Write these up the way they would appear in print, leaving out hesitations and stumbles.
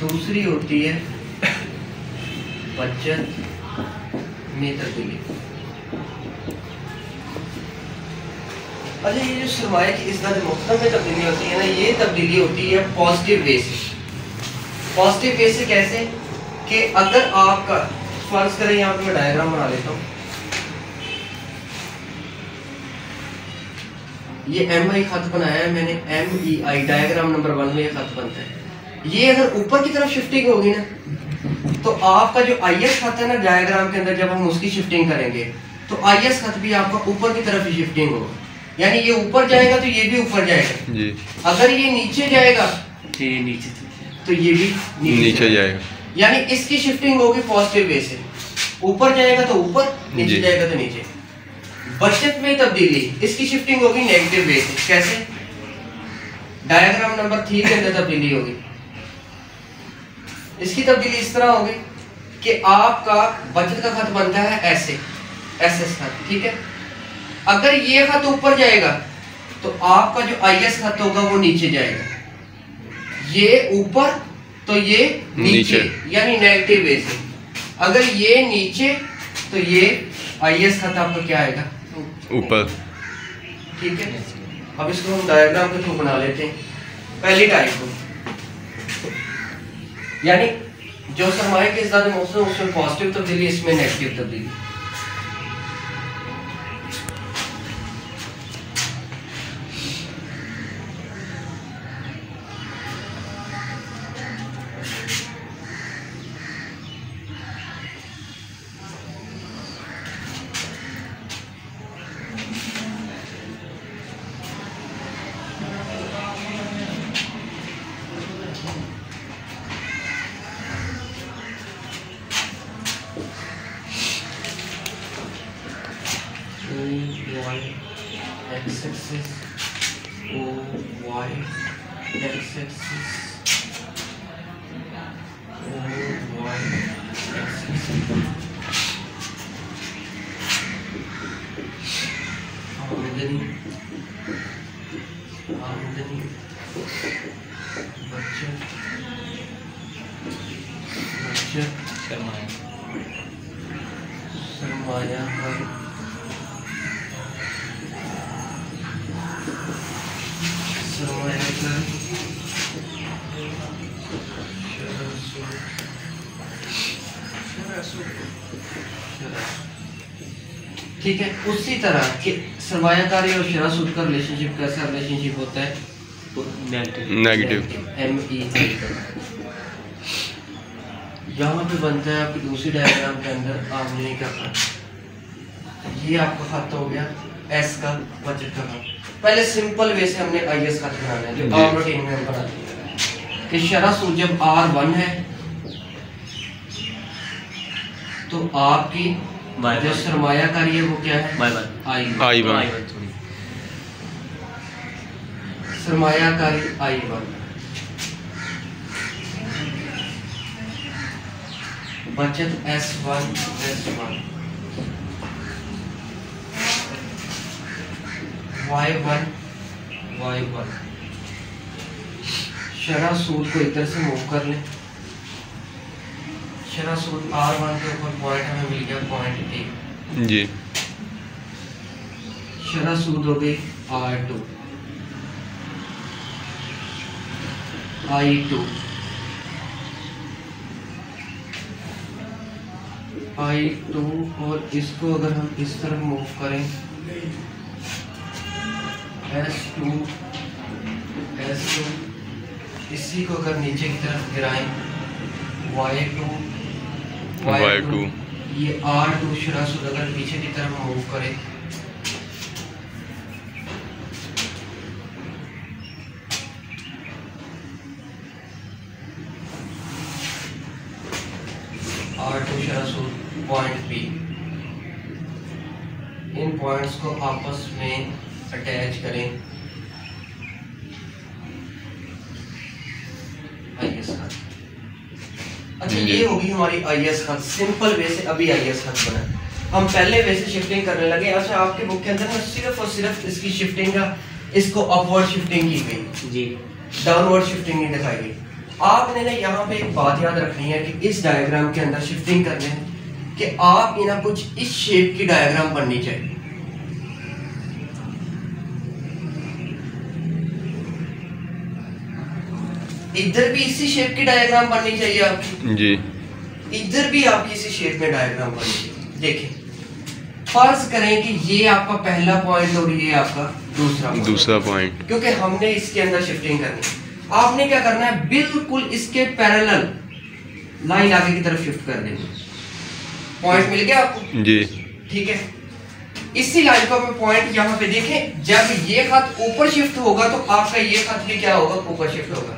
दूसरी होती है बचत में तब्दीली। अच्छा, ये जो सरमाया की इस तरह मुख्तलिफ में तब्दीली होती है ना, ये तब्दीली होती है पॉजिटिव वे से। पॉजिटिव वे से कैसे कि अगर आपका फर्ज करें, यहाँ पे मैं डायग्राम बना लेता हूँ। ये MI खत बनाया है मैंने, MEI डायग्राम नंबर 1 में ये खत बनता है। ये अगर ऊपर की तरफ शिफ्टिंग होगी ना, तो आपका जो IS खत है ना डायग्राम के अंदर, जब हम उसकी शिफ्टिंग करेंगे तो IS खत भी आपका ऊपर की तरफ ही शिफ्टिंग होगा। यानी ये ऊपर जाएगा तो ये भी ऊपर जाएगा जी। अगर ये नीचे जाएगा तो ये नीचे, तो ये भी नीचे जाएगा। यानी इसकी शिफ्टिंग होगी पॉजिटिव वे से, ऊपर जाएगा तो ऊपर, नीचे जाएगा तो नीचे। बचत में तब्दीली, इसकी शिफ्टिंग होगी नेगेटिव वे से। कैसे? डायग्राम नंबर 3 के अंदर तब्दीली होगी। इसकी तब्दीली इस तरह होगी कि आपका बचत का खत बनता है ऐसे, SS खत, ठीक है। अगर ये खत ऊपर जाएगा तो आपका जो IS खत होगा वो नीचे जाएगा। ये ऊपर तो ये नीचे, यानी नेगेटिव वे से। अगर ये नीचे तो ये IS खत आपका क्या आएगा? ऊपर, ठीक है। अब इसको हम डायग्राम के थ्रू बना लेते हैं। पहली टाइप को, यानी जो सरमाए के ज्यादा मौसम उसमें पॉजिटिव तब्दीली, इसमें नेगेटिव तब्दीली। X-axis, OY, X-axis, OY, X-axis, आमदनी, बचत, सरमाया ठीक है। उसी तरह कि सरमायाकारी और शरह सूद का रिलेशनशिप कैसा रिलेशनशिप होता है? नेगेटिव। MEI यहाँ पे बनता है आपकी दूसरी डायग्राम के अंदर आमदनी का खत। ये आपका खत हो गया S का, बचत का खत। पहले सिंपल वे से हमने IS खत बनाना है, जो आम रूटीन में हम बनाते हैं कि शरह सूद जब R1 है तो आपकी जो सरमायाकारी है वो क्या है? I1। सरमायाकारी I1, बचत S1, Y1। शरह सूद को इधर से मूव कर लें। शरह सूद R1 के ऊपर पॉइंट हमें मिल गया, पॉइंट A जी। शरह सूद हो गई R2, I2 और इसको अगर हम इस तरफ मूव करें S2, इसी को अगर नीचे की तरफ गिराएं Y2, ये R2 शरह सूद अगर पीछे की तरफ मूव करें R2 शरह सूद पॉइंट B, इन पॉइंट्स को आपस में अटैच करें IS खत। अच्छा, ये होगी हमारी IS खत। सिंपल वे से अभी IS खत बना, हम पहले वे से शिफ्टिंग करने लगे। अच्छा, आपके बुक के अंदर ना सिर्फ और सिर्फ इसकी शिफ्टिंग का, इसको अपवर्ड शिफ्टिंग की गई जी, डाउनवर्ड शिफ्टिंग नहीं दिखाई गई। आपने ना यहाँ पे एक बात याद रखनी है कि इस डायग्राम के अंदर शिफ्टिंग करने कि आप ना कुछ इस शेप की डायग्राम बननी चाहिए। इधर भी इसी शेप की डायग्राम बननी चाहिए आपकी जी, इधर भी आपकी इसी शेप में डायग्राम बननी चाहिए। देखिए फर्ज करें कि ये आपका पहला पॉइंट और ये आपका दूसरा पॉइंट, क्योंकि हमने इसके अंदर शिफ्टिंग करनी है। आपने क्या करना है, बिल्कुल इसके पैरेलल लाइन आगे की तरफ शिफ्ट कर देनी। पॉइंट मिल गया आपको जी, ठीक है। इसी लाइन को मैं पॉइंट यहाँ पे देखें, जब ये खत ऊपर शिफ्ट होगा तो आपका ये खत भी क्या होगा, ऊपर शिफ्ट होगा।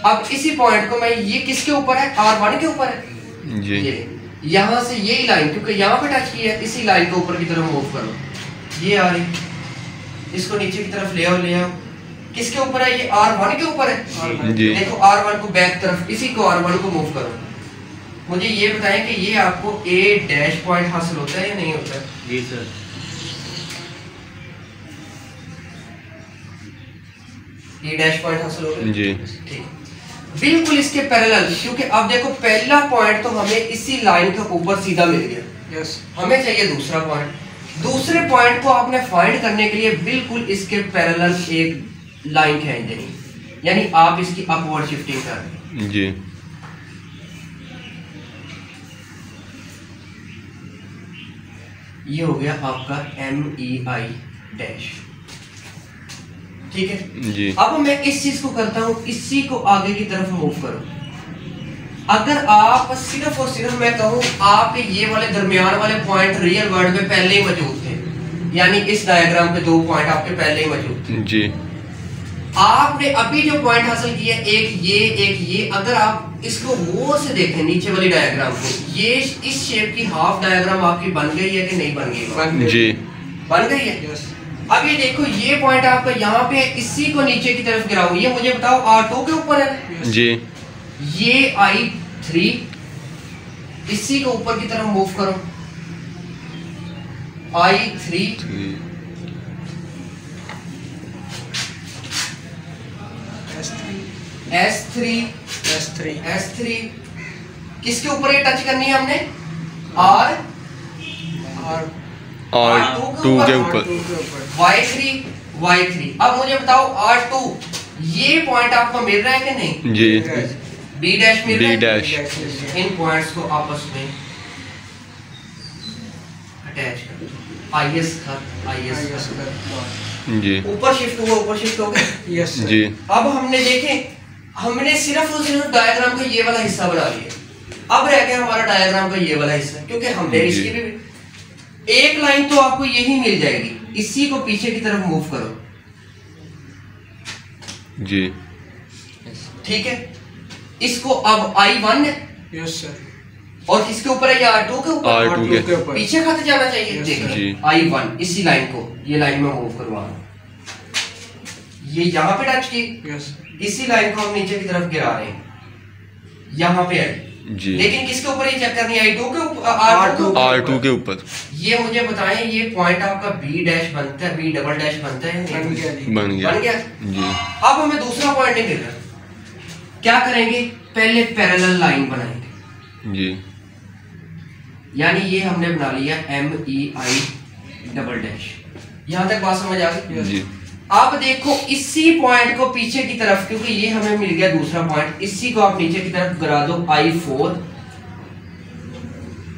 अब इसी पॉइंट को मैं, ये किसके ऊपर है, R1 के ऊपर है जी। ये यहाँ से यही लाइन, क्योंकि यहाँ पे टच किया है, इसी लाइन को ऊपर की तरफ मूव करो, ये आ रही, इसको नीचे की तरफ ले आओ। किसके ऊपर है, ये R1 के ऊपर है जी। देखो R1 को बैक तरफ, इसी को R1 को मूव करो। मुझे ये बताएं कि ये आपको A डैश पॉइंट हासिल होता है या नहीं होता है? जी सर। A डैश पॉइंट हासिल होता है जी, ठीक, बिल्कुल इसके पैरेलल। क्योंकि अब देखो पहला पॉइंट तो हमें इसी लाइन के ऊपर सीधा मिल गया, यस। हमें चाहिए दूसरा पॉइंट। दूसरे पॉइंट को आपने फाइंड करने के लिए बिल्कुल इसके पैरेलल एक लाइन खींच देनी, यानी आप इसकी अपवर्ड शिफ्टिंग कर रहे हैं। जी, ये हो गया आपका MEI डैश, ठीक है जी। अब मैं इस चीज को करता हूं, इसी को आगे की तरफ मूव करो। अगर आप सिर्फ और सिर्फ मैं कहूं आप ये वाले दरमियान वाले पॉइंट रियल वर्ल्ड में पहले ही मौजूद थे, यानी इस डायग्राम के 2 पॉइंट आपके पहले ही मौजूद थे जी, आपने अभी जो पॉइंट हासिल किया एक ये, अगर आप इसको गौर से देखें नीचे वाली डायग्राम को, ये इस शेप की हाफ डायग्राम आपकी बन गई है कि नहीं बन गई? जी, बन गई है। यस। अब ये देखो ये पॉइंट आपका यहाँ पे, इसी को नीचे की तरफ गिराओ, ये मुझे बताओ R2 के ऊपर है जी, ये I3, इसी को ऊपर की तरफ मूव करो, I3 S3 किसके ऊपर ये टच करनी है हमने, R2 के ऊपर, Y3। अब मुझे बताओ R2 ये पॉइंट आपको मिल रहा है कि नहीं? जी, B डैश मिल रहा है? B dash. इन पॉइंट्स को आपस में अटैच कर दो, IS जी, ऊपर शिफ्ट हो गया। यस जी, अब हमने देखें, हमने सिर्फ और सिर्फ डायग्राम का ये वाला हिस्सा बना लिया। अब रह गया हमारा डायग्राम का ये वाला हिस्सा, क्योंकि हमने इसकी भी एक लाइन तो आपको यही मिल जाएगी, इसी को पीछे की तरफ मूव करो, जी, ठीक है। इसको अब I1 है, यस सर। और किसके ऊपर है, ये R2 के ऊपर, R2 के ऊपर पीछे खाते जाना चाहिए। Yes, देखिए जी। I1 इसी लाइन को, ये लाइन में मूव करवा रहा हूं, ये यहाँ पे टच की, यस। इसी लाइन को हम नीचे की तरफ गिरा रहे हैं, यहाँ पे आई, जी। लेकिन किसके ऊपर ये चेक करनी है, I2 के ऊपर, R2 के ऊपर। ये मुझे बताएं, ये पॉइंट आपका B डैश बनता है, B डबल डैश बनता है या बन नहीं? गया जी। बन गया, बन गया। जी, अब हमें दूसरा पॉइंट नहीं मिल रहा, क्या करेंगे, पहले पैरेलल लाइन बनाएंगे, जी, यानी ये हमने बना लिया MEI डबल डैश। यहाँ तक बात समझ आ गई? जी, अब देखो इसी पॉइंट को पीछे की तरफ, क्योंकि ये हमें मिल गया दूसरा पॉइंट, इसी को आप नीचे की तरफ गिरा दो, I4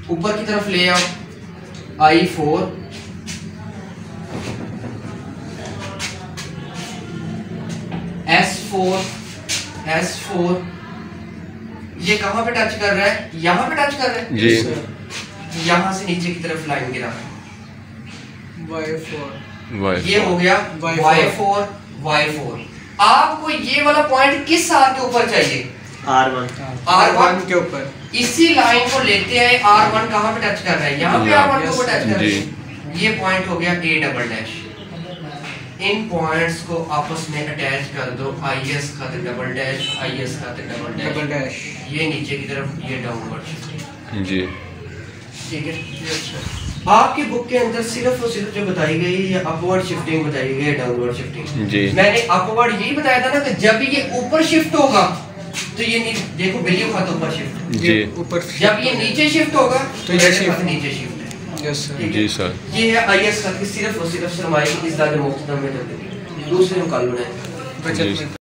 ऊपर की तरफ ले आओ, I4 S4 ये कहां पे टच कर रहा है, यहां पे टच कर रहा है जी, यहां से नीचे की तरफ लाइन गिरा, Y4 ये हो गया Y4। Y4। आपको ये वाला पॉइंट किस आर के ऊपर चाहिए, R1 के ऊपर। इसी लाइन को लेते हैं, R1 कहां पे टच कर रहा है, यहाँ पे R1 के ऊपर टच कर रहा है, ये पॉइंट हो गया A double dash. In points को आपस में अटैच कर दो, IS खाते डबल डैश, IS खाते डबल डैश, ये नीचे की तरफ, ये डाउनवर्ड, जी, ठीक है। आपकी बुक के अंदर सिर्फ और सिर्फ जो बताई गई है अपवर्ड शिफ्टिंग बताई गई है, डाउनवर्ड शिफ्टिंग। जी, मैंने अपवर्ड यही बताया था ना कि जब ये ऊपर शिफ्ट होगा तो ये देखो वैल्यू खत ऊपर शिफ्ट, जी ऊपर जब ये नीचे शिफ्ट होगा तो ये shift नीचे शिफ्ट है। Yes sir. जी सर। ये है IS खत की सिर्फ और सिर्फ सरमाए की इज़ाद मुक़द्दम में तब्दीली। दूसरे मुकालमे बचत में